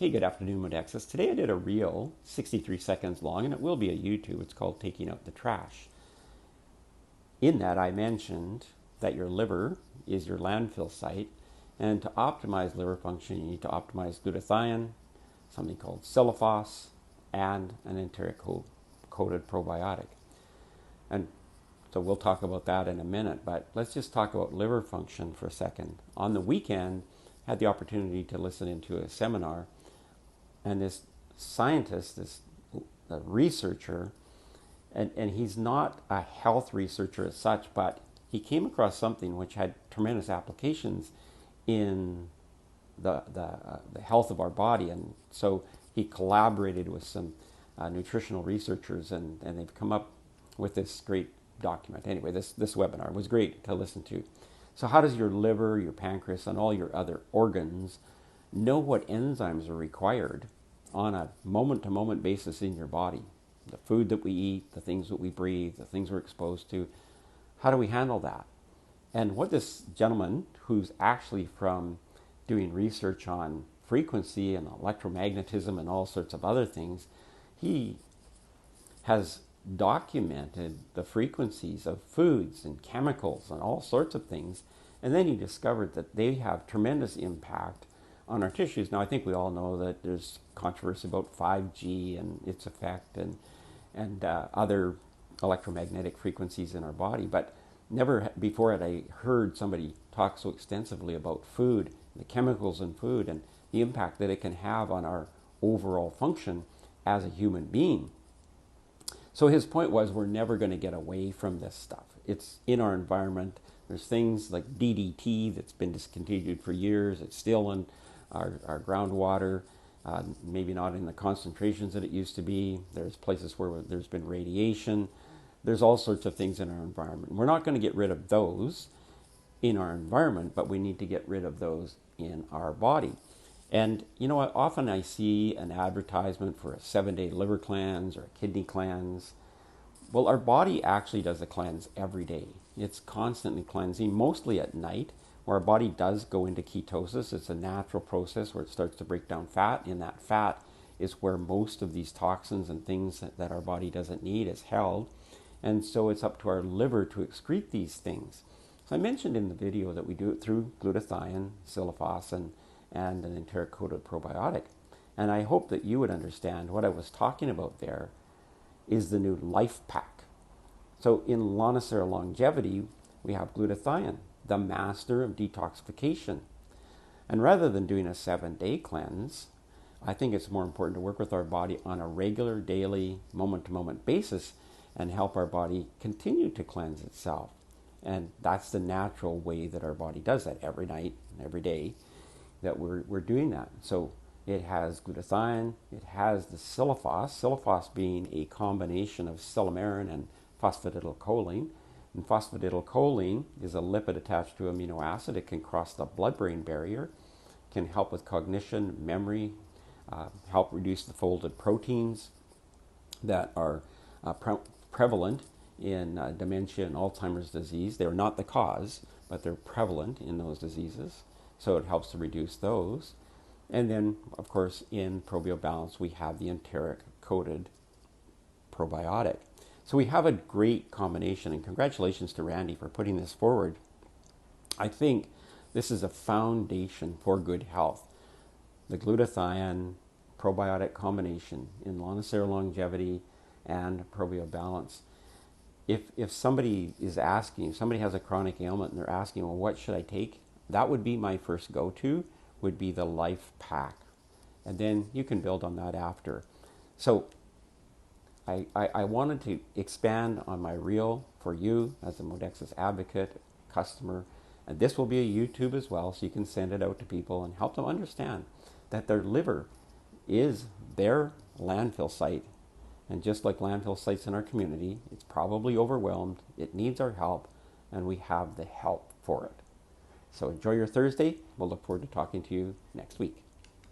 Hey, good afternoon, Modexus. Today I did a reel, 63 seconds long, and it will be a YouTube. It's called Taking Out the Trash. In that, I mentioned that your liver is your landfill site, and to optimize liver function, you need to optimize glutathione, something called silifos, and an enteric-coated probiotic. And so we'll talk about that in a minute, but let's just talk about liver function for a second. On the weekend, I had the opportunity to listen into a seminar, and this scientist, this researcher, and he's not a health researcher as such, but he came across something which had tremendous applications in the health of our body. And so he collaborated with some nutritional researchers, and they've come up with this great document. Anyway, this webinar was great to listen to. So how does your liver, your pancreas, and all your other organs know what enzymes are required on a moment-to-moment basis in your body? The food that we eat, the things that we breathe, the things we're exposed to. How do we handle that? And what this gentleman, who's actually from doing research on frequency and electromagnetism and all sorts of other things, he has documented the frequencies of foods and chemicals and all sorts of things. And then he discovered that they have tremendous impact on our tissues. Now, I think we all know that there's controversy about 5G and its effect and other electromagnetic frequencies in our body, but never before had I heard somebody talk so extensively about food, the chemicals in food, and the impact that it can have on our overall function as a human being. So his point was, we're never going to get away from this stuff. It's in our environment. There's things like DDT that's been discontinued for years. It's still in our groundwater, maybe not in the concentrations that it used to be. There's places where there's been radiation. There's all sorts of things in our environment. We're not going to get rid of those in our environment, but we need to get rid of those in our body. And you know what? Often I see an advertisement for a 7-day liver cleanse or a kidney cleanse. Well, our body actually does a cleanse every day. It's constantly cleansing, mostly at night, where our body does go into ketosis. It's a natural process where it starts to break down fat. In that fat is where most of these toxins and things that our body doesn't need is held. And so it's up to our liver to excrete these things. So I mentioned in the video that we do it through glutathione, silifos, and an enteric-coated probiotic. And I hope that you would understand what I was talking about there is the new Life PAK. So in Lonicera longevity, we have glutathione, the master of detoxification. And rather than doing a 7-day cleanse, I think it's more important to work with our body on a regular, daily, moment-to-moment basis and help our body continue to cleanse itself. And that's the natural way that our body does that every night, every day, that we're doing that. So it has glutathione, it has the silifos being a combination of silymarin and phosphatidylcholine. And phosphatidylcholine is a lipid attached to amino acid. It can cross the blood-brain barrier, can help with cognition, memory, help reduce the folded proteins that are prevalent in dementia and Alzheimer's disease. They're not the cause, but they're prevalent in those diseases. So it helps to reduce those. And then, of course, in ProbioBalance, we have the enteric-coated probiotic. So we have a great combination, and congratulations to Randy for putting this forward. I think this is a foundation for good health. The glutathione probiotic combination in Lonicera longevity and ProbioBalance. If somebody is asking, if somebody has a chronic ailment and they're asking, well, what should I take? That would be my first go-to, would be the Life PAK. And then you can build on that after. So I wanted to expand on my reel for you as a Modexus advocate, customer. And this will be a YouTube as well, so you can send it out to people and help them understand that their liver is their landfill site. And just like landfill sites in our community, it's probably overwhelmed. It needs our help, and we have the help for it. So enjoy your Thursday. We'll look forward to talking to you next week.